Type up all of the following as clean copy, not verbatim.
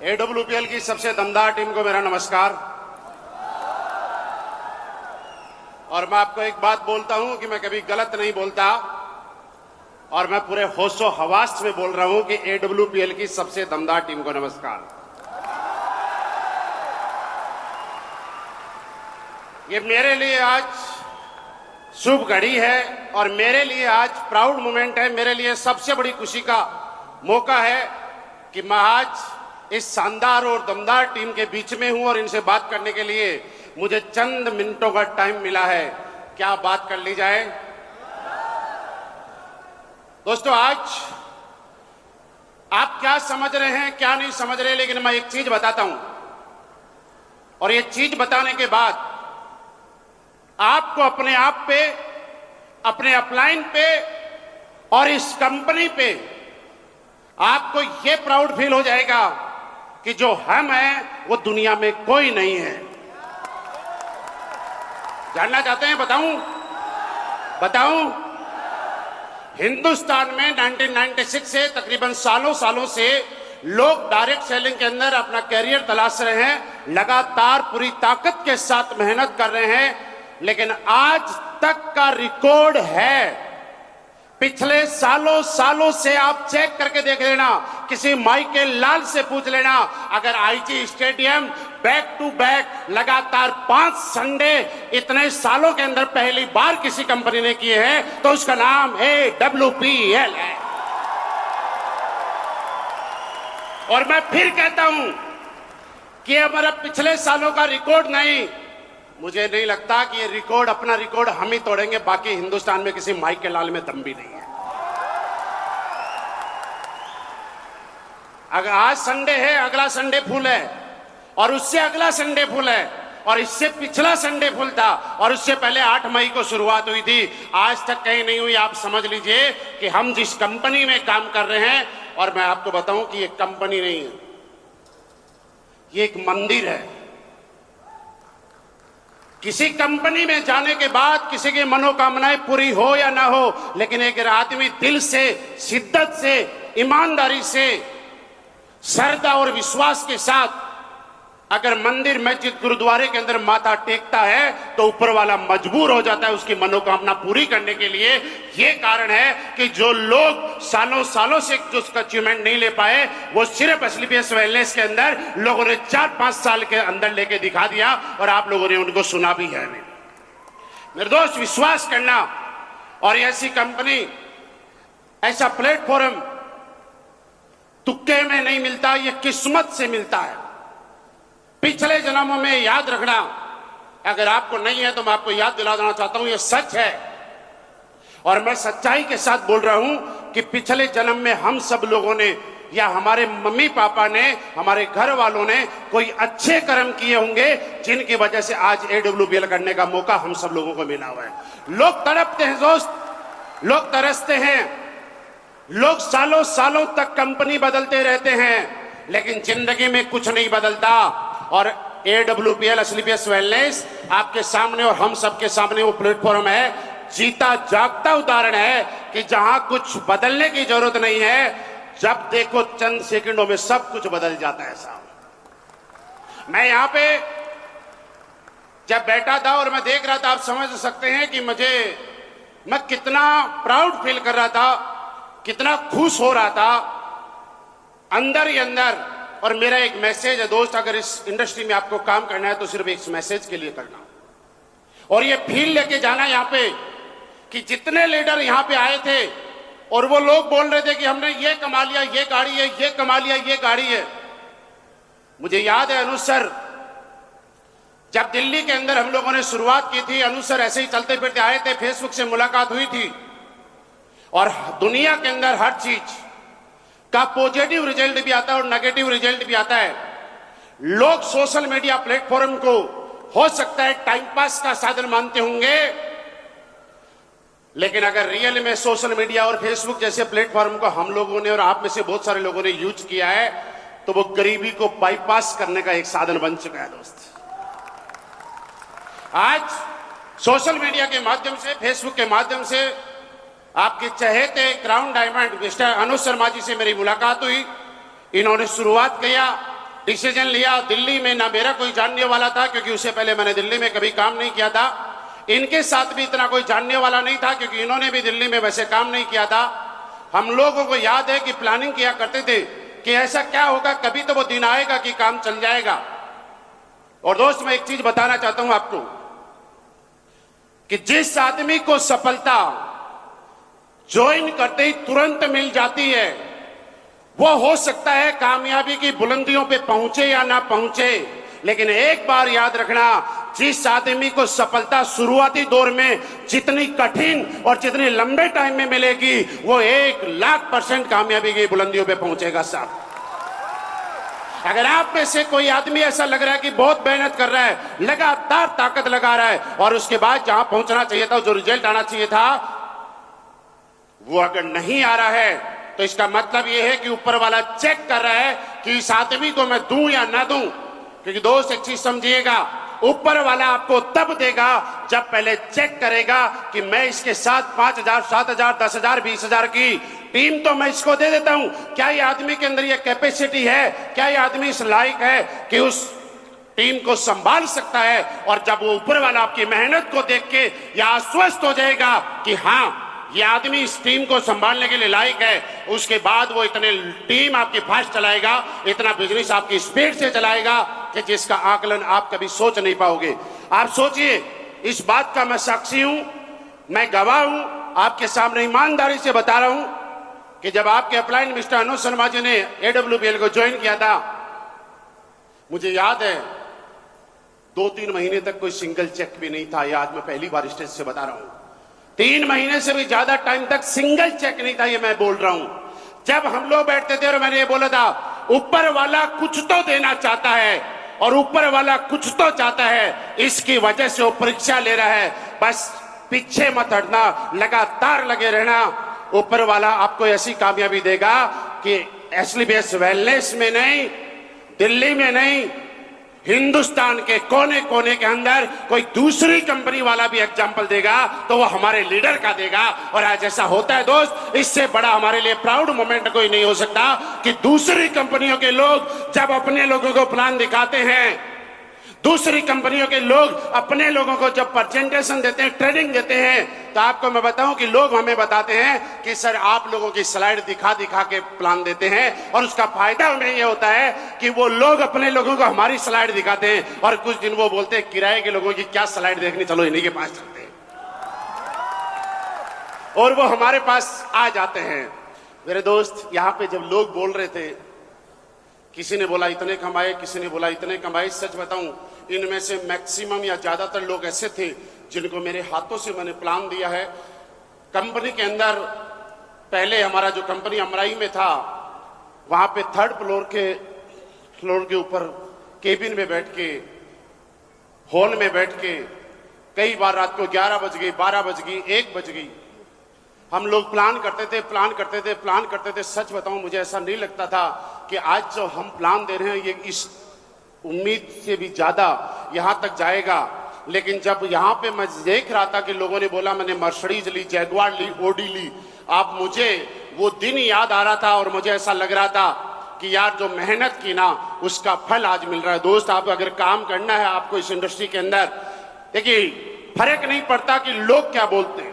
AWPL की सबसे दमदार टीम को मेरा नमस्कार। और मैं आपको एक बात बोलता हूं कि मैं कभी गलत नहीं बोलता और मैं पूरे होशो हवास में बोल रहा हूं कि एडब्ल्यूपीएल की सबसे दमदार टीम को नमस्कार। ये मेरे लिए आज शुभ घड़ी है और मेरे लिए आज प्राउड मोमेंट है। मेरे लिए सबसे बड़ी खुशी का मौका है कि मैं आज इस शानदार और दमदार टीम के बीच में हूं और इनसे बात करने के लिए मुझे चंद मिनटों का टाइम मिला है। क्या बात कर ली जाए दोस्तों। आज आप क्या समझ रहे हैं क्या नहीं समझ रहे, लेकिन मैं एक चीज बताता हूं और ये चीज बताने के बाद आपको अपने आप पे, अपने अपलाइन पे और इस कंपनी पे आपको ये प्राउड फील हो जाएगा कि जो हम हैं वो दुनिया में कोई नहीं है। जानना चाहते हैं? बताऊं? हिंदुस्तान में 1996 से तकरीबन सालों से लोग डायरेक्ट सेलिंग के अंदर अपना कैरियर तलाश रहे हैं, लगातार पूरी ताकत के साथ मेहनत कर रहे हैं, लेकिन आज तक का रिकॉर्ड है। पिछले सालों से आप चेक करके देख लेना, किसी माइकल लाल से पूछ लेना, अगर IG stadium back to back लगातार 5 संडे इतने सालों के अंदर पहली बार किसी कंपनी ने किए हैं तो उसका नाम एडब्ल्यूपीएल है। और मैं फिर कहता हूं कि हमारा पिछले सालों का रिकॉर्ड नहीं, मुझे नहीं लगता कि ये रिकॉर्ड, अपना रिकॉर्ड हम ही तोड़ेंगे। बाकी हिंदुस्तान में किसी माइकल लाल में दम भी नहीं है। अगर आज संडे है, अगला संडे फुल है और उससे अगला संडे फुल है और इससे पिछला संडे फुल था और उससे पहले 8 मई को शुरुआत हुई थी, आज तक कहीं नहीं हुई। आप समझ लीजिए कि हम जिस कंपनी में काम कर रहे हैं, और मैं आपको बताऊं कि ये कंपनी नहीं है, ये एक मंदिर है। किसी कंपनी में जाने के बाद किसी की मनोकामनाएं पूरी हो या ना हो, लेकिन एक आदमी दिल से, शिद्दत से, ईमानदारी से, श्रद्धा और विश्वास के साथ अगर मंदिर, मस्जिद, गुरुद्वारे के अंदर माथा टेकता है तो ऊपर वाला मजबूर हो जाता है उसकी मनोकामना पूरी करने के लिए। ये कारण है कि जो लोग सालों से जो उसका अचीवमेंट नहीं ले पाए, वो सिर्फ एसलीपीएस वेलनेस के अंदर लोगों ने 4-5 साल के अंदर लेके दिखा दिया और आप लोगों ने उनको सुना भी है। मेरे दोस्त, विश्वास करना, और ऐसी कंपनी, ऐसा प्लेटफॉर्म तुक्के में नहीं मिलता, ये किस्मत से मिलता है। पिछले जन्मों में याद रखना, अगर आपको नहीं है तो मैं आपको याद दिला देना चाहता हूं, ये सच है और मैं सच्चाई के साथ बोल रहा हूं कि पिछले जन्म में हम सब लोगों ने या हमारे मम्मी पापा ने, हमारे घर वालों ने कोई अच्छे कर्म किए होंगे जिनकी वजह से आज एडब्ल्यूपीएल करने का मौका हम सब लोगों को मिला हुआ है। लोग तड़पते हैं दोस्त, लोग तरसते हैं, लोग सालों तक कंपनी बदलते रहते हैं, लेकिन जिंदगी में कुछ नहीं बदलता। और एडब्ल्यूपीएल, एसलीपीएस वेलनेस आपके सामने और हम सबके सामने वो प्लेटफॉर्म है, जीता जागता उदाहरण है कि जहां कुछ बदलने की जरूरत नहीं है, जब देखो चंद सेकंडों में सब कुछ बदल जाता है साहब। मैं यहां पे जब बैठा था और मैं देख रहा था, आप समझ सकते हैं कि मैं कितना प्राउड फील कर रहा था, कितना खुश हो रहा था अंदर ही अंदर। और मेरा एक मैसेज है दोस्त, अगर इस इंडस्ट्री में आपको काम करना है तो सिर्फ एक मैसेज के लिए करना, और ये फील लेके जाना यहां पे कि जितने लीडर यहां पे आए थे और वो लोग बोल रहे थे कि हमने ये कमा लिया, ये गाड़ी है, ये कमा लिया, ये गाड़ी है। मुझे याद है अनुज सर, जब दिल्ली के अंदर हम लोगों ने शुरुआत की थी, अनुज सर ऐसे ही चलते फिरते आए थे, फेसबुक से मुलाकात हुई थी और दुनिया के अंदर हर चीज का पॉजिटिव रिजल्ट भी आता है और नेगेटिव रिजल्ट भी आता है। लोग सोशल मीडिया प्लेटफॉर्म को हो सकता है टाइम पास का साधन मानते होंगे, लेकिन अगर रियल में सोशल मीडिया और फेसबुक जैसे प्लेटफॉर्म को हम लोगों ने और आप में से बहुत सारे लोगों ने यूज किया है तो वो गरीबी को बाईपास करने का एक साधन बन चुका है दोस्त। आज सोशल मीडिया के माध्यम से, फेसबुक के माध्यम से आपके चहेते crown diamond mister Anuj Sharma ji से मेरी मुलाकात हुई। इन्होंने शुरुआत किया डिसीजन लिया। दिल्ली में ना मेरा कोई जानने वाला था, क्योंकि उससे पहले मैंने दिल्ली में कभी काम नहीं किया था। इनके साथ भी इतना कोई जानने वाला नहीं था, क्योंकि इन्होंने भी दिल्ली में वैसे काम नहीं किया था। हम लोगों को याद है कि प्लानिंग किया करते थे कि ऐसा क्या होगा, कभी तो वो दिन आएगा कि काम चल जाएगा। और दोस्त, मैं एक चीज बताना चाहता हूं आपको कि जिस आदमी को सफलता ज्वाइन करते ही तुरंत मिल जाती है, वो हो सकता है कामयाबी की बुलंदियों पे पहुंचे या ना पहुंचे, लेकिन एक बार याद रखना, जिस आदमी को सफलता शुरुआती दौर में जितनी कठिन और जितनी लंबे टाइम में मिलेगी, वो 1,00,000% कामयाबी की बुलंदियों पे पहुंचेगा साहब। अगर आप में से कोई आदमी ऐसा लग रहा है कि बहुत मेहनत कर रहा है, लगातार ताकत लगा रहा है, और उसके बाद जहां पहुंचना चाहिए था, जो रिजल्ट आना चाहिए था, वो अगर नहीं आ रहा है, तो इसका मतलब यह है कि ऊपर वाला चेक कर रहा है कि इस आदमी को मैं दूं या ना दूं। क्योंकि दोस्त, एक चीज समझिएगा, ऊपर वाला आपको तब देगा जब पहले चेक करेगा कि मैं इसके साथ 5,000, 7,000, 10,000, 20,000 की टीम तो मैं इसको दे देता हूं। क्या ये आदमी के अंदर ये कैपेसिटी है? क्या ये आदमी इस लायक है कि उस टीम को संभाल सकता है? और जब वो ऊपर वाला आपकी मेहनत को देख के यह आश्वस्त हो जाएगा कि हाँ, ये आदमी इस टीम को संभालने के लिए लायक है, उसके बाद वो इतने टीम आपकी फास्ट चलाएगा, इतना बिजनेस आपकी स्पीड से चलाएगा कि जिसका आकलन आप कभी सोच नहीं पाओगे। आप सोचिए, इस बात का मैं साक्षी हूं, मैं गवाह हूं, आपके सामने ईमानदारी से बता रहा हूं कि जब आपके अपलाइन मिस्टर अनुज शर्मा जी ने AWPL को ज्वाइन किया था, मुझे याद है 2-3 महीने तक कोई सिंगल चेक भी नहीं था। ये आज मैं पहली बार स्टेज से बता रहा हूं। 3 महीने से भी ज्यादा टाइम तक सिंगल चेक नहीं था, ये मैं बोल रहा हूं। जब हम लोग बैठते थे और मैंने ये बोला था, ऊपर वाला कुछ तो देना चाहता है, और ऊपर वाला कुछ तो चाहता है, इसकी वजह से वो परीक्षा ले रहा है। बस पीछे मत हटना, लगातार लगे रहना, ऊपर वाला आपको ऐसी कामयाबी देगा कि SLBS वेलनेस में नहीं, दिल्ली में नहीं, हिंदुस्तान के कोने कोने के अंदर कोई दूसरी कंपनी वाला भी एग्जाम्पल देगा तो वो हमारे लीडर का देगा। और आज ऐसा होता है दोस्त, इससे बड़ा हमारे लिए प्राउड मोमेंट कोई नहीं हो सकता कि दूसरी कंपनियों के लोग जब अपने लोगों को प्लान दिखाते हैं, दूसरी कंपनियों के लोग अपने लोगों को जब प्रेजेंटेशन देते हैं, ट्रेनिंग देते हैं, तो आपको मैं बताऊं कि लोग हमें बताते हैं कि सर आप लोगों की स्लाइड दिखा दिखा के प्लान देते हैं, और उसका फायदा उन्हें यह होता है कि वो लोग अपने लोगों को हमारी स्लाइड दिखाते हैं, और कुछ दिन वो बोलते हैं किराए के लोगों की क्या स्लाइड देखनी, चलो इन्हीं के पास चलते हैं, और वो हमारे पास आ जाते हैं। मेरे दोस्त, यहां पे जब लोग बोल रहे थे, किसी ने बोला इतने कमाए, किसी ने बोला इतने कमाए, सच बताऊं इनमें से मैक्सिमम या ज्यादातर लोग ऐसे थे जिनको मेरे हाथों से मैंने प्लान दिया है। कंपनी के अंदर पहले हमारा जो कंपनी अमराई में था, वहां पे 3rd फ्लोर के ऊपर केबिन में बैठ के, हॉल में बैठ के, कई बार रात को 11 बज गई, 12 बज गई, 1 बज गई, हम लोग प्लान करते थे। सच बताऊं, मुझे ऐसा नहीं लगता था कि आज जो हम प्लान दे रहे हैं ये इस उम्मीद से भी ज्यादा यहां तक जाएगा। लेकिन जब यहां पे मैं देख रहा था कि लोगों ने बोला मैंने मर्सिडीज ली, जैगुआर ली, ओडी ली, आप मुझे वो दिन याद आ रहा था, और मुझे ऐसा लग रहा था कि यार जो मेहनत की ना, उसका फल आज मिल रहा है। दोस्त, आप अगर काम करना है आपको इस इंडस्ट्री के अंदर, देखिए फर्क नहीं पड़ता कि लोग क्या बोलते हैं,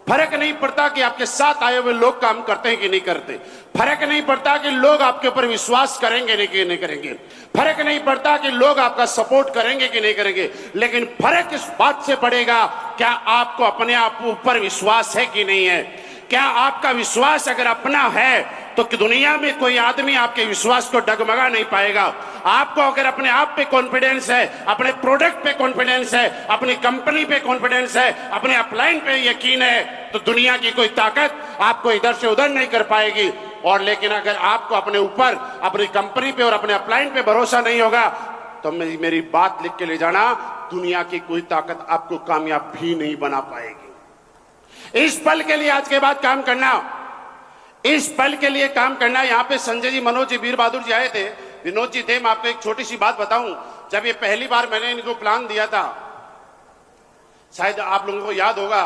फर्क नहीं पड़ता कि आपके साथ आए हुए लोग काम करते हैं कि नहीं करते, फर्क नहीं पड़ता कि लोग आपके ऊपर विश्वास करेंगे कि नहीं करेंगे, फर्क नहीं पड़ता कि लोग आपका सपोर्ट करेंगे कि नहीं करेंगे, लेकिन फर्क इस बात से पड़ेगा क्या आपको अपने आप ऊपर विश्वास है कि नहीं है। क्या आपका विश्वास अगर अपना है तो कि दुनिया में कोई आदमी आपके विश्वास को डगमगा नहीं पाएगा। आपको अगर अपने आप पे कॉन्फिडेंस है, अपने प्रोडक्ट पे कॉन्फिडेंस है, अपनी कंपनी पे कॉन्फिडेंस है, अपने अपलाइन पे यकीन है, तो दुनिया की कोई ताकत आपको इधर से उधर नहीं कर पाएगी। और लेकिन अगर आपको अपने ऊपर, अपनी कंपनी पे और अपने अपलाइन पे भरोसा नहीं होगा, तो मेरी बात लिख के ले जाना, दुनिया की कोई ताकत आपको कामयाब भी नहीं बना पाएगी। इस पल के लिए आज के बाद काम करना, इस पल के लिए काम करना। यहाँ पे संजय जी, मनोज जी, वीर बहादुर जी आए थे, विनोद जी थे। मैं आपको एक छोटी सी बात बताऊं, जब ये पहली बार मैंने इनको प्लान दिया था, शायद आप लोगों को याद होगा,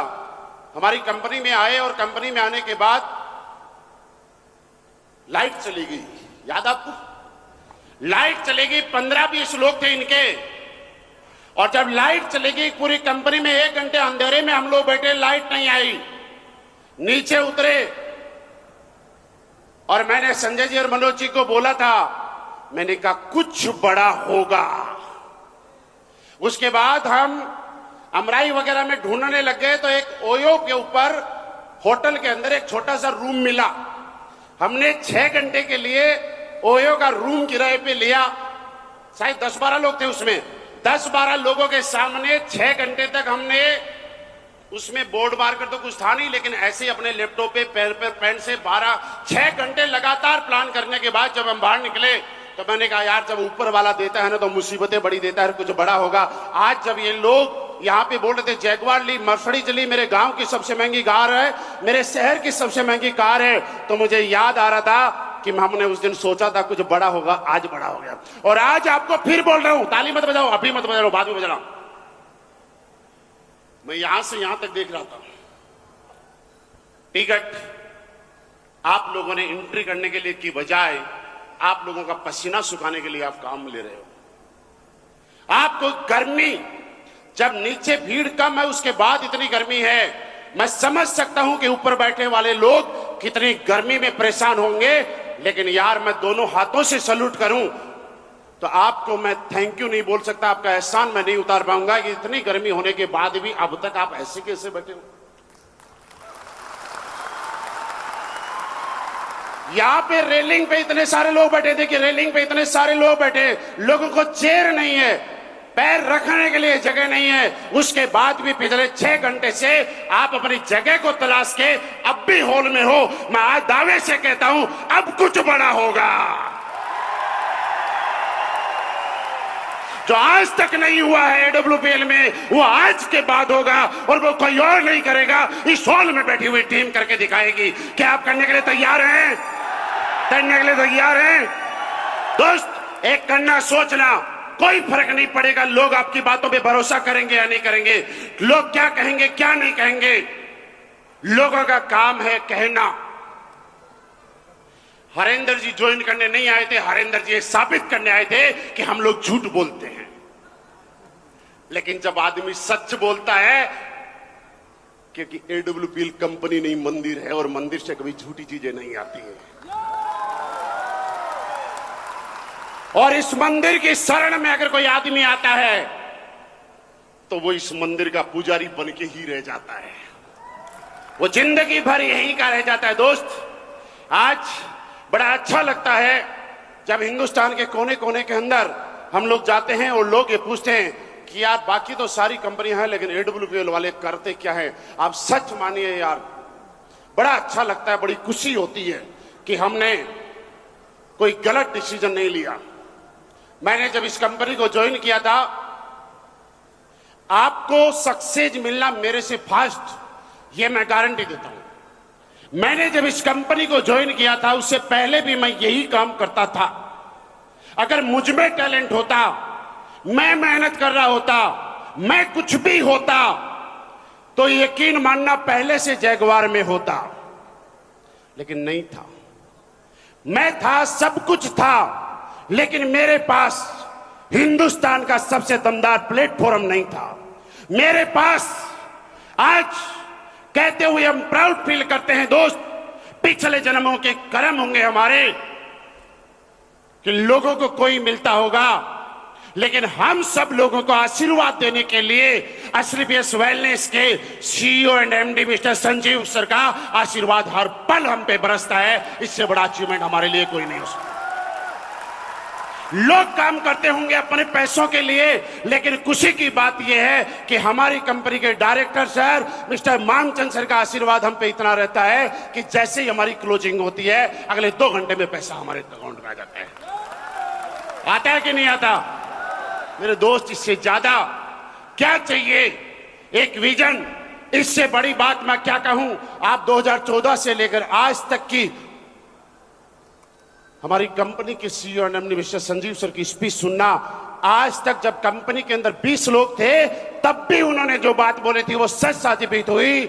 हमारी कंपनी में आए और कंपनी में आने के बाद लाइट चली गई, याद आपको? लाइट चलेगी, 15-20 लोग थे इनके, और जब लाइट चलेगी पूरी कंपनी में 1 घंटे अंधेरे में हम लोग बैठे, लाइट नहीं आई, नीचे उतरे और मैंने संजय जी और मनोज जी को बोला था, मैंने कहा कुछ बड़ा होगा। उसके बाद हम अमराई वगैरह में ढूंढने लग गए तो एक ओयो के ऊपर होटल के अंदर एक छोटा सा रूम मिला। हमने 6 घंटे के लिए ओयो का रूम किराए पे लिया, शायद 10-12 लोग थे उसमें। 10-12 लोगों के सामने 6 घंटे तक हमने उसमें बोर्ड मार कर तो कुछ था नहीं, लेकिन ऐसे ही अपने लैपटॉप पे पेन से 6 घंटे लगातार प्लान करने के बाद जब हम बाहर निकले तो मैंने कहा यार जब ऊपर वाला देता है ना तो मुसीबतें बड़ी देता है, कुछ बड़ा होगा। आज जब ये लोग यहाँ पे बोल रहे थे जैगवार ली, मर्सिडीज ली, मेरे गांव की सबसे महंगी कार है, मेरे शहर की सबसे महंगी कार है, तो मुझे याद आ रहा था कि हमने उस दिन सोचा था कुछ बड़ा होगा, आज बड़ा हो गया। और आज आपको फिर बोल रहा हूं, ताली मत बजाओ, अभी मत बजाओ, बाद में बजाना। मैं यहां से यहां तक देख रहा था, टिकट आप लोगों ने एंट्री करने के लिए की बजाय आप लोगों का पसीना सुखाने के लिए आप काम ले रहे हो। आपको गर्मी, जब नीचे भीड़ कम है उसके बाद इतनी गर्मी है, मैं समझ सकता हूं कि ऊपर बैठे वाले लोग कितनी गर्मी में परेशान होंगे, लेकिन यार मैं दोनों हाथों से सल्यूट करूं तो आपको मैं थैंक यू नहीं बोल सकता, आपका एहसान मैं नहीं उतार पाऊंगा कि इतनी गर्मी होने के बाद भी अब तक आप ऐसे कैसे बैठे हो। यहां पे रेलिंग पे इतने सारे लोग बैठे थे कि रेलिंग पे इतने सारे लोग बैठे, लोगों को चेयर नहीं है, पैर रखने के लिए जगह नहीं है, उसके बाद भी पिछले 6 घंटे से आप अपनी जगह को तलाश के अब भी हॉल में हो। मैं आज दावे से कहता हूं अब कुछ बड़ा होगा, जो आज तक नहीं हुआ है AWPL में वो आज के बाद होगा, और वो कोई और नहीं करेगा, इस हॉल में बैठी हुई टीम करके दिखाएगी। क्या आप करने के लिए तैयार हैं? करने के लिए तैयार हैं? दोस्त एक करना सोचना, कोई फर्क नहीं पड़ेगा लोग आपकी बातों पे भरोसा करेंगे या नहीं करेंगे, लोग क्या कहेंगे क्या नहीं कहेंगे, लोगों का काम है कहना। हरेंद्र जी ज्वाइन करने नहीं आए थे, हरेंद्र जी साबित करने आए थे कि हम लोग झूठ बोलते हैं। लेकिन जब आदमी सच बोलता है, क्योंकि AWPL कंपनी नहीं मंदिर है, और मंदिर से कभी झूठी चीजें नहीं आती है, और इस मंदिर की शरण में अगर कोई आदमी आता है तो वो इस मंदिर का पुजारी बन के ही रह जाता है, वो जिंदगी भर यहीं का रह जाता है। दोस्त आज बड़ा अच्छा लगता है जब हिंदुस्तान के कोने कोने के अंदर हम लोग जाते हैं और लोग ये पूछते हैं कि यार बाकी तो सारी कंपनियां हैं लेकिन AWPL वाले करते क्या है। आप सच मानिए यार, बड़ा अच्छा लगता है, बड़ी खुशी होती है कि हमने कोई गलत डिसीजन नहीं लिया। मैंने जब इस कंपनी को ज्वाइन किया था, आपको सक्सेस मिलना मेरे से फास्ट, ये मैं गारंटी देता हूं। मैंने जब इस कंपनी को ज्वाइन किया था उससे पहले भी मैं यही काम करता था। अगर मुझ में टैलेंट होता, मैं मेहनत कर रहा होता, मैं कुछ भी होता, तो यकीन मानना पहले से जैगवार में होता, लेकिन नहीं था। मैं था, सब कुछ था, लेकिन मेरे पास हिंदुस्तान का सबसे दमदार प्लेटफॉर्म नहीं था। मेरे पास आज कहते हुए हम प्राउड फील करते हैं दोस्त, पिछले जन्मों के कर्म होंगे हमारे कि लोगों को कोई मिलता होगा, लेकिन हम सब लोगों को आशीर्वाद देने के लिए एसलीपीएस वेलनेस के CEO and MD mister Sanjeev sir का आशीर्वाद हर पल हम पे बरसता है। इससे बड़ा अचीवमेंट हमारे लिए कोई नहीं हो सकता। लोग काम करते होंगे अपने पैसों के लिए, लेकिन खुशी की बात यह है कि हमारी कंपनी के director sir mister Manchand sir का आशीर्वाद हम पे इतना रहता है कि जैसे ही हमारी क्लोजिंग होती है अगले 2 घंटे में पैसा हमारे अकाउंट में आ जाता है। आता है कि नहीं आता? मेरे दोस्त, इससे ज्यादा क्या चाहिए? एक विजन, इससे बड़ी बात मैं क्या कहूं। आप 2014 से लेकर आज तक की हमारी कंपनी के CEO and MD mister Sanjeev sir की स्पीच सुनना, आज तक जब कंपनी के अंदर 20 लोग थे तब भी उन्होंने जो बात बोली थी वो सच साबित हुई।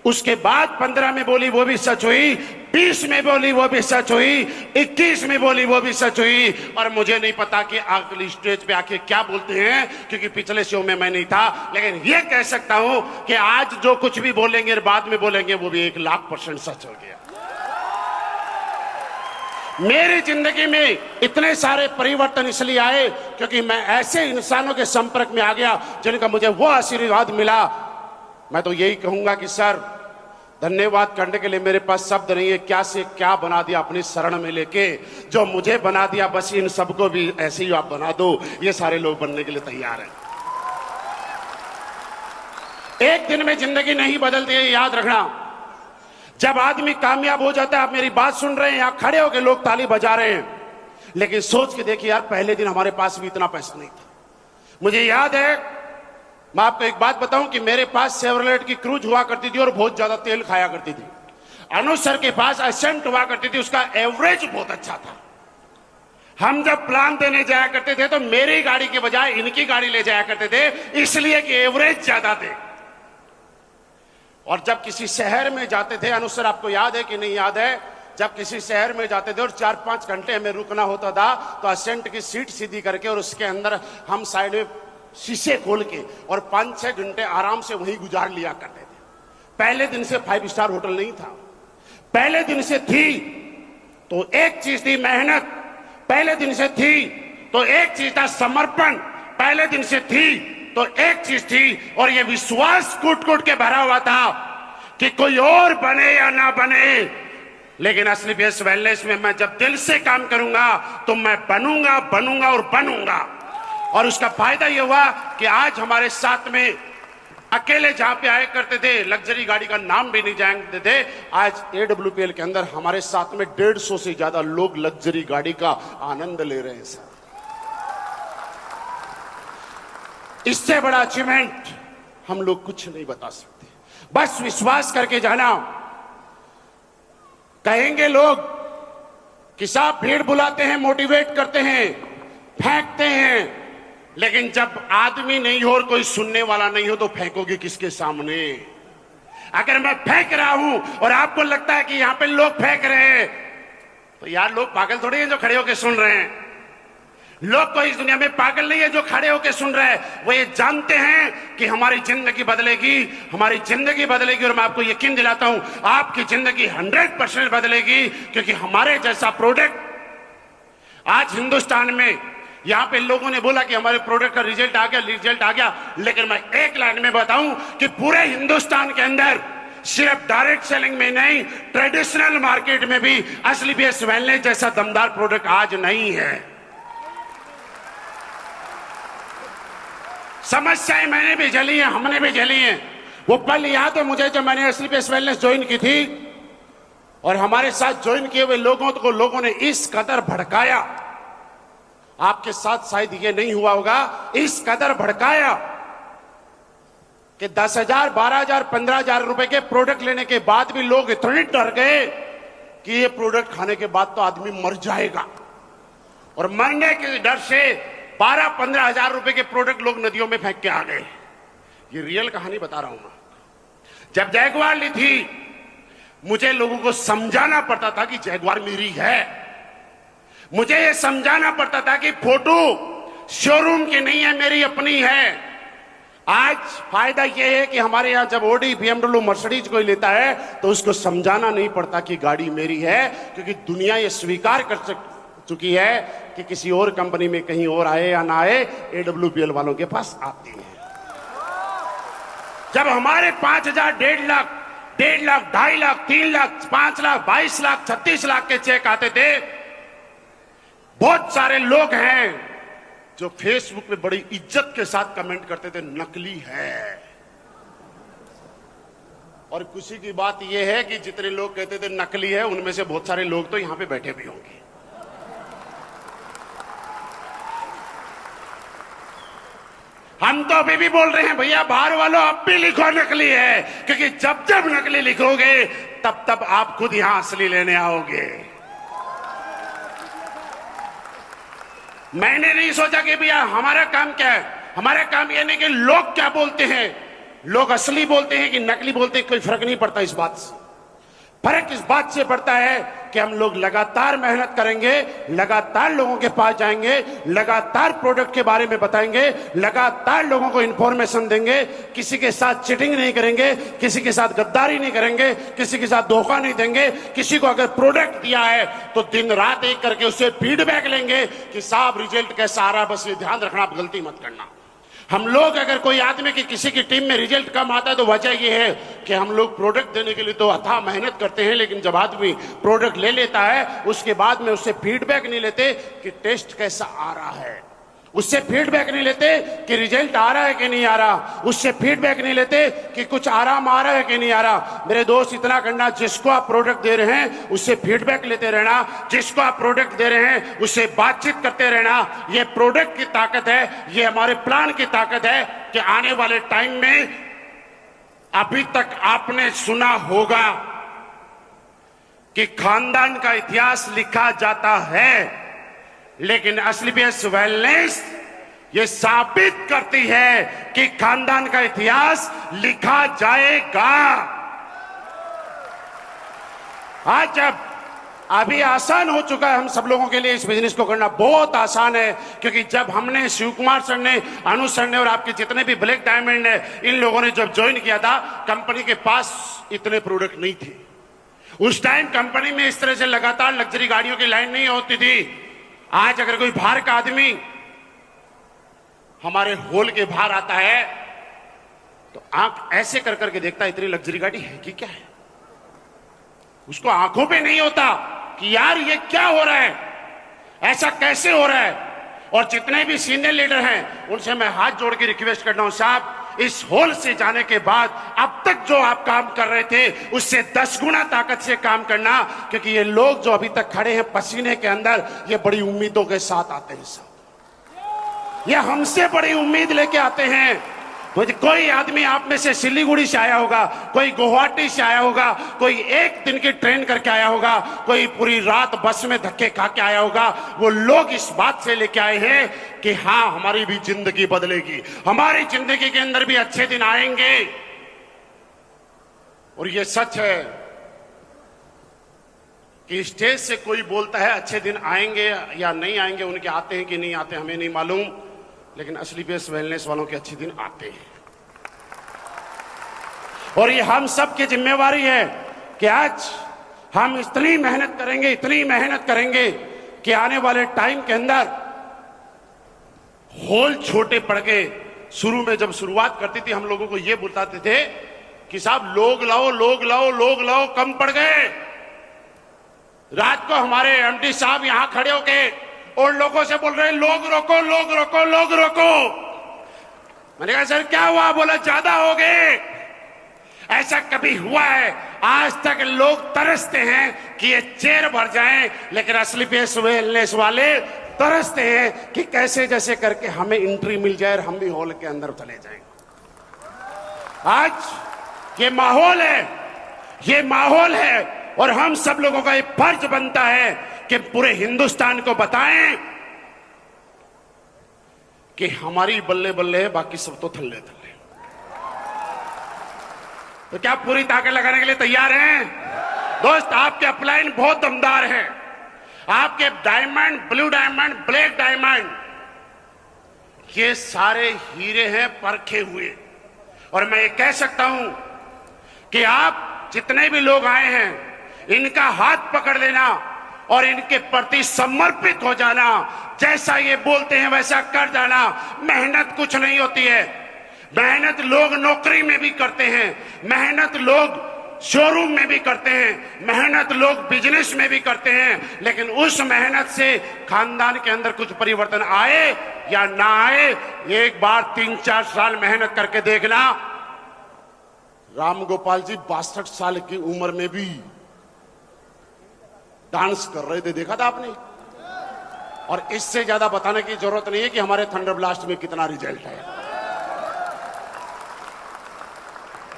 उसके बाद 15 में बोली वो भी सच हुई, 20 में बोली वो भी सच हुई, 21 में बोली वो भी सच हुई। और मुझे नहीं पता कि अगली स्टेज पे आके क्या बोलते हैं, क्योंकि पिछले शो में मैं नहीं था। लेकिन ये कह सकता हूं कि आज जो कुछ भी बोलेंगे और बाद में बोलेंगे वो भी 1,00,000% सच हो गया। मेरी जिंदगी में इतने सारे परिवर्तन इसलिए आए क्योंकि मैं ऐसे इंसानों के संपर्क में आ गया जिनका मुझे वो आशीर्वाद मिला। मैं तो यही कहूंगा कि सर, धन्यवाद करने के लिए मेरे पास शब्द नहीं है। क्या से क्या बना दिया अपनी शरण में लेके, जो मुझे बना दिया, बस इन सबको भी ऐसे ही आप बना दो। ये सारे लोग बनने के लिए तैयार हैं। एक दिन में जिंदगी नहीं बदलती है, याद रखना। जब आदमी कामयाब हो जाता है, आप मेरी बात सुन रहे हैं, यहां खड़े होकर लोग ताली बजा रहे हैं, लेकिन सोच के देखिए यार, पहले दिन हमारे पास भी इतना पैसा नहीं था। मुझे याद है, मैं आपको एक बात बताऊं कि मेरे पास शेवरलेट की क्रूज हुआ करती थी और बहुत ज्यादा तेल खाया करती थी। अनुज सर के पास एसेंट हुआ करती थी, उसका एवरेज बहुत अच्छा था। हम जब प्लान देने जाया करते थे तो मेरी गाड़ी के बजाय इनकी गाड़ी ले जाया करते थे, इसलिए कि एवरेज ज्यादा थे। और जब किसी शहर में जाते थे, अनुज सर आपको याद है कि नहीं याद है, जब किसी शहर में जाते थे और 4-5 घंटे हमें रुकना होता था, तो एसेंट की सीट सीधी करके और उसके अंदर हम साइड में शीशे खोल के और 5-6 घंटे आराम से वहीं गुजार लिया करते थे। पहले दिन से 5 स्टार होटल नहीं था, पहले दिन से थी तो एक चीज थी मेहनत, पहले दिन से थी तो एक चीज था समर्पण, पहले दिन से थी तो एक चीज थी, और ये विश्वास कूट कूट के भरा हुआ था कि कोई और बने या ना बने, लेकिन असली बेस वेलनेस में मैं जब दिल से काम करूंगा तो मैं बनूंगा, बनूंगा और बनूंगा। और उसका फायदा यह हुआ कि आज हमारे साथ में अकेले जहां पे आया करते थे, लग्जरी गाड़ी का नाम भी नहीं जानते थे, आज AWPL के अंदर हमारे साथ में 150 से ज्यादा लोग लग्जरी गाड़ी का आनंद ले रहे हैं सर। इससे बड़ा अचीवमेंट हम लोग कुछ नहीं बता सकते। बस विश्वास करके जाना। कहेंगे लोग कि साहब भीड़ बुलाते हैं, मोटिवेट करते हैं, फेंकते हैं, लेकिन जब आदमी नहीं हो और कोई सुनने वाला नहीं हो तो फेंकोगे किसके सामने? अगर मैं फेंक रहा हूं और आपको लगता है कि यहां पे लोग फेंक रहे हैं, तो यार लोग पागल थोड़ी हैं जो खड़े होकर सुन रहे हैं। लोग कोई इस दुनिया में पागल नहीं है जो खड़े होकर सुन रहे हैं। वो ये जानते हैं कि हमारी जिंदगी बदलेगी, हमारी जिंदगी बदलेगी। और मैं आपको यकीन दिलाता हूं आपकी जिंदगी 100% बदलेगी, क्योंकि हमारे जैसा प्रोडक्ट आज हिंदुस्तान में, यहां पे लोगों ने बोला कि हमारे प्रोडक्ट का रिजल्ट आ गया, लेकिन मैं एक लाइन में बताऊं कि पूरे हिंदुस्तान के अंदर सिर्फ डायरेक्ट सेलिंग में नहीं, ट्रेडिशनल मार्केट में भी असली बेस वेलनेस जैसा दमदार प्रोडक्ट आज नहीं है। समस्याएं मैंने भी झेली हैं, हमने भी झेली हैं। वो पल याद है मुझे जब मैंने असली बेस वेलनेस ज्वाइन की थी, और हमारे साथ ज्वाइन किए हुए लोगों को लोगों ने इस कदर भड़काया, आपके साथ शायद ये नहीं हुआ होगा, इस कदर भड़काया कि 10,000, 12,000, 15,000 रुपए के प्रोडक्ट लेने के बाद भी लोग इतने डर गए कि ये प्रोडक्ट खाने के बाद तो आदमी मर जाएगा। और मरने के डर से 12-15 हजार रुपए के प्रोडक्ट लोग नदियों में फेंक के आ गए। ये रियल कहानी बता रहा हूं मैं। जब जैगुआर ली थी, मुझे लोगों को समझाना पड़ता था कि जैगुआर मेरी है। मुझे ये समझाना पड़ता था कि फोटो शोरूम की नहीं है, मेरी अपनी है। आज फायदा यह है कि हमारे यहां जब ऑडी, BMW, मर्सिडीज कोई लेता है तो उसको समझाना नहीं पड़ता कि गाड़ी मेरी है, क्योंकि दुनिया ये स्वीकार कर चुकी है कि किसी और कंपनी में कहीं और आए या ना आए, AWPL वालों के पास आती है। जब हमारे 5,000, 1.5 लाख, 2.5 लाख, 3 लाख, 5 लाख, 22 लाख, 36 लाख के चेक आते थे, बहुत सारे लोग हैं जो फेसबुक पे बड़ी इज्जत के साथ कमेंट करते थे, नकली है। और खुशी की बात यह है कि जितने लोग कहते थे नकली है, उनमें से बहुत सारे लोग तो यहां पे बैठे भी होंगे। हम तो अभी भी बोल रहे हैं भैया बाहर वालों अब भी लिखो नकली है, क्योंकि जब जब नकली लिखोगे तब तब आप खुद यहां असली लेने आओगे। मैंने नहीं सोचा कि भैया हमारा काम क्या है। हमारा काम यह नहीं कि लोग क्या बोलते हैं, लोग असली बोलते हैं कि नकली बोलते हैं, कोई फर्क नहीं पड़ता इस बात से। फर्क इस बात से पड़ता है कि हम लोग लगातार मेहनत करेंगे, लगातार लोगों के पास जाएंगे, लगातार प्रोडक्ट के बारे में बताएंगे, लगातार लोगों को इंफॉर्मेशन देंगे, किसी के साथ चीटिंग नहीं करेंगे, किसी के साथ गद्दारी नहीं करेंगे, किसी के साथ धोखा नहीं देंगे। किसी को अगर प्रोडक्ट दिया है तो दिन रात एक करके उससे फीडबैक लेंगे कि साहब रिजल्ट कैसा आ रहा है, बस ये ध्यान रखना, आप गलती मत करना। हम लोग अगर कोई आदमी की किसी की टीम में रिजल्ट कम आता है तो वजह यह है कि हम लोग प्रोडक्ट देने के लिए तो अथाह मेहनत करते हैं, लेकिन जब आदमी प्रोडक्ट ले लेता है उसके बाद में उससे फीडबैक नहीं लेते कि टेस्ट कैसा आ रहा है, उससे फीडबैक नहीं लेते कि रिजल्ट आ रहा है कि नहीं आ रहा, उससे फीडबैक नहीं लेते कि कुछ आराम आ रहा है कि नहीं आ रहा। मेरे दोस्त, इतना करना, जिसको आप प्रोडक्ट दे रहे हैं उससे फीडबैक लेते रहना, जिसको आप प्रोडक्ट दे रहे हैं उससे बातचीत करते रहना। ये प्रोडक्ट की ताकत है, ये हमारे प्लान की ताकत है कि आने वाले टाइम में अभी तक आपने सुना होगा कि खानदान का इतिहास लिखा जाता है, लेकिन असलीपीएस वेलनेस ये साबित करती है कि खानदान का इतिहास लिखा जाएगा। आज जब अभी आसान हो चुका है हम सब लोगों के लिए, इस बिजनेस को करना बहुत आसान है, क्योंकि जब हमने, शिव कुमार सर ने, अनु सर ने और आपके जितने भी ब्लैक डायमंड है, इन लोगों ने जब ज्वाइन किया था, कंपनी के पास इतने प्रोडक्ट नहीं थे। उस टाइम कंपनी में इस तरह से लगातार लग्जरी गाड़ियों की लाइन नहीं होती थी। आज अगर कोई बाहर का आदमी हमारे हॉल के बाहर आता है तो आंख ऐसे कर करके देखता है, इतनी लग्जरी गाड़ी है कि क्या है। उसको आंखों पे नहीं होता कि यार ये क्या हो रहा है, ऐसा कैसे हो रहा है। और जितने भी सीनियर लीडर हैं उनसे मैं हाथ जोड़ के रिक्वेस्ट करता हूं, साहब इस हॉल से जाने के बाद अब तक जो आप काम कर रहे थे उससे 10 गुना ताकत से काम करना, क्योंकि ये लोग जो अभी तक खड़े हैं पसीने के अंदर, ये बड़ी उम्मीदों के साथ आते हैं साहब, ये हमसे बड़ी उम्मीद लेके आते हैं। कोई आदमी आप में से सिलीगुड़ी से आया होगा, कोई गुवाहाटी से आया होगा, कोई एक दिन की ट्रेन करके आया होगा, कोई पूरी रात बस में धक्के खा के आया होगा। वो लोग इस बात से लेके आए हैं कि हाँ हमारी भी जिंदगी बदलेगी, हमारी जिंदगी के अंदर भी अच्छे दिन आएंगे। और ये सच है कि स्टेज से कोई बोलता है अच्छे दिन आएंगे या नहीं आएंगे, उनके आते हैं कि नहीं आते हमें नहीं मालूम, लेकिन असलीपीएस वेलनेस वालों के अच्छे दिन आते हैं। और ये हम सब की जिम्मेवारी है कि आज हम इतनी मेहनत करेंगे, इतनी मेहनत करेंगे कि आने वाले टाइम के अंदर हॉल छोटे पड़ गए। शुरू में जब शुरुआत करती थी हम लोगों को ये बताते थे कि साहब लोग लाओ, लोग लाओ, लोग लाओ, कम पड़ गए। रात को हमारे एमडी साहब यहां खड़े होके और लोगों से बोल रहे हैं लोग रोको, लोग रोको, लोग रोको। मैंने कहा सर क्या हुआ? बोला ज्यादा हो गए। ऐसा कभी हुआ है? आज तक लोग तरसते हैं कि ये चेयर भर जाएं, लेकिन असलीपीएस वेलनेस वाले तरसते हैं कि कैसे जैसे करके हमें एंट्री मिल जाए और हम भी हॉल के अंदर चले जाएं। आज ये माहौल है, ये माहौल है, और हम सब लोगों का एक फर्ज बनता है कि पूरे हिंदुस्तान को बताएं कि हमारी बल्ले बल्ले है, बाकी सब तो थल्ले थल्ले। तो क्या पूरी ताकत लगाने के लिए तैयार हैं? दोस्त आपके अपलाइन बहुत दमदार है, आपके diamond, blue diamond, black diamond, ये सारे हीरे हैं परखे हुए। और मैं ये कह सकता हूं कि आप जितने भी लोग आए हैं इनका हाथ पकड़ लेना और इनके प्रति समर्पित हो जाना। जैसा ये बोलते हैं वैसा कर जाना। मेहनत कुछ नहीं होती है, मेहनत लोग नौकरी में भी करते हैं, मेहनत लोग शोरूम में भी करते हैं, मेहनत लोग बिजनेस में भी करते हैं, लेकिन उस मेहनत से खानदान के अंदर कुछ परिवर्तन आए या ना आए, एक बार 3-4 साल मेहनत करके देखना। राम गोपाल जी 62 साल की उम्र में भी डांस कर रहे थे, देखा था आपने? और इससे ज्यादा बताने की जरूरत नहीं है कि हमारे थंडर ब्लास्ट में कितना रिजल्ट है।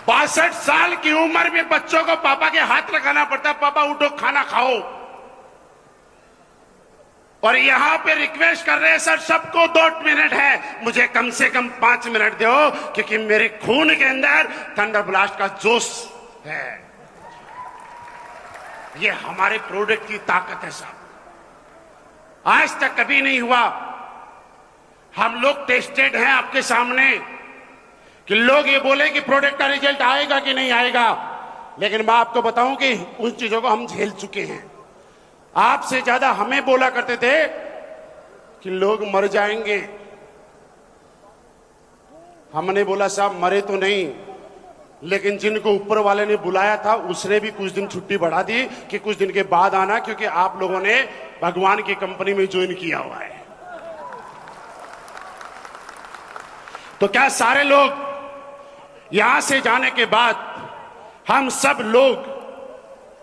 62 साल की उम्र में बच्चों को पापा के हाथ लगाना पड़ता है, पापा उठो खाना खाओ। और यहां पे रिक्वेस्ट कर रहे हैं सर सबको 2 मिनट है, मुझे कम से कम 5 मिनट दो, क्योंकि मेरे खून के अंदर थंडर ब्लास्ट का जोश है। ये हमारे प्रोडक्ट की ताकत है साहब, आज तक कभी नहीं हुआ। हम लोग टेस्टेड हैं आपके सामने कि लोग ये बोले कि प्रोडक्ट का रिजल्ट आएगा कि नहीं आएगा, लेकिन मैं आपको बताऊं कि उन चीजों को हम झेल चुके हैं। आपसे ज्यादा हमें बोला करते थे कि लोग मर जाएंगे, हमने बोला साहब मरे तो नहीं, लेकिन जिनको ऊपर वाले ने बुलाया था उसने भी कुछ दिन छुट्टी बढ़ा दी कि कुछ दिन के बाद आना, क्योंकि आप लोगों ने भगवान की कंपनी में ज्वाइन किया हुआ है। तो क्या सारे लोग यहां से जाने के बाद हम सब लोग,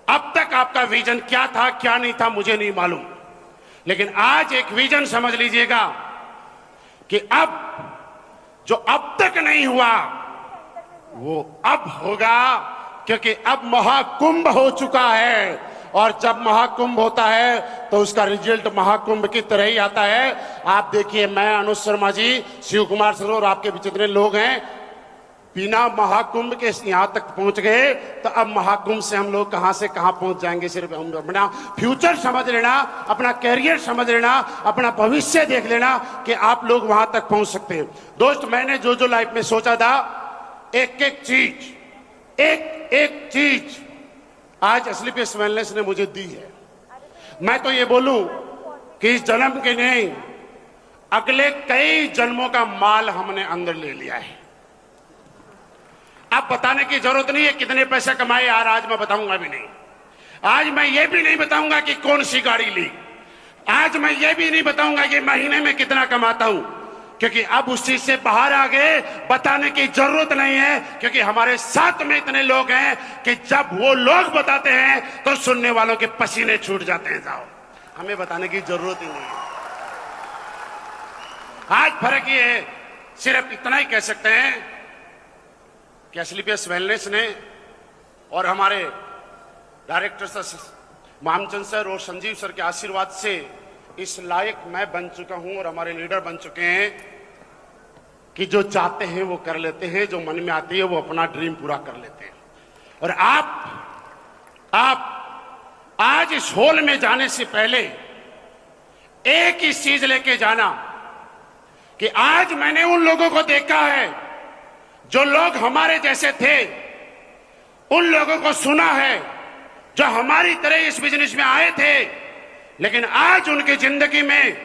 अब तक आपका विजन क्या था क्या नहीं था मुझे नहीं मालूम, लेकिन आज एक विजन समझ लीजिएगा कि अब जो अब तक नहीं हुआ वो अब होगा, क्योंकि अब महाकुंभ हो चुका है, और जब महाकुंभ होता है तो उसका रिजल्ट महाकुंभ की तरह ही आता है। आप देखिए, मैं अनुज शर्मा जी, शिव कुमार सर और आपके जितने लोग हैं, बिना महाकुंभ के यहां तक पहुंच गए, तो अब महाकुंभ से हम लोग कहां से कहां पहुंच जाएंगे। सिर्फ अपना फ्यूचर समझ लेना, अपना कैरियर समझ लेना, अपना भविष्य देख लेना कि आप लोग वहां तक पहुंच सकते हैं। दोस्त, मैंने जो जो लाइफ में सोचा था, एक एक चीज आज एसलीपीएस वेलनेस ने मुझे दी है। मैं तो ये बोलूं कि इस जन्म के नहीं, अगले कई जन्मों का माल हमने अंदर ले लिया है। अब बताने की जरूरत नहीं है कितने पैसे कमाए यार, आज मैं बताऊंगा भी नहीं। आज मैं ये भी नहीं बताऊंगा कि कौन सी गाड़ी ली, आज मैं ये भी नहीं बताऊंगा कि महीने में कितना कमाता हूं, क्योंकि अब उस चीज से बाहर आ गए, बताने की जरूरत नहीं है, क्योंकि हमारे साथ में इतने लोग हैं कि जब वो लोग बताते हैं तो सुनने वालों के पसीने छूट जाते हैं। जाओ, हमें बताने की जरूरत ही नहीं है। आज फर्क ये है, सिर्फ इतना ही कह सकते हैं कि एसलीपीएस वेलनेस ने और हमारे डायरेक्टर सर मामचंद सर और संजीव सर के आशीर्वाद से इस लायक मैं बन चुका हूं, और हमारे लीडर बन चुके हैं कि जो चाहते हैं वो कर लेते हैं, जो मन में आती है वो अपना ड्रीम पूरा कर लेते हैं। और आप आज इस हॉल में जाने से पहले एक ही चीज लेके जाना कि आज मैंने उन लोगों को देखा है जो लोग हमारे जैसे थे, उन लोगों को सुना है जो हमारी तरह इस बिजनेस में आए थे, लेकिन आज उनकी जिंदगी में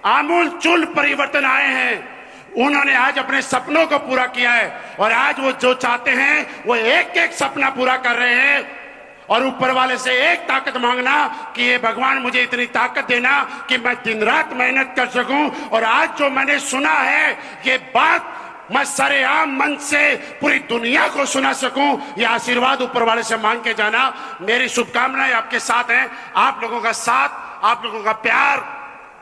आमूल चूल परिवर्तन आए हैं। उन्होंने आज अपने सपनों को पूरा किया है, और आज वो जो चाहते हैं वो एक एक सपना पूरा कर रहे हैं। और ऊपर वाले से एक ताकत मांगना कि ये भगवान मुझे इतनी ताकत देना कि मैं दिन रात मेहनत कर सकूं, और आज जो मैंने सुना है ये बात मैं सरेआम मन से पूरी दुनिया को सुना सकूं, यह आशीर्वाद ऊपर वाले से मांग के जाना। मेरी शुभकामनाएं आपके साथ हैं, आप लोगों का साथ, आप लोगों का प्यार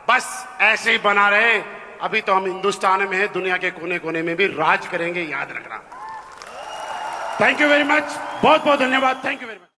बस ऐसे ही बना रहे। अभी तो हम हिंदुस्तान में हैं, दुनिया के कोने कोने में भी राज करेंगे, याद रखना। थैंक यू वेरी मच, बहुत बहुत धन्यवाद, थैंक यू वेरी मच।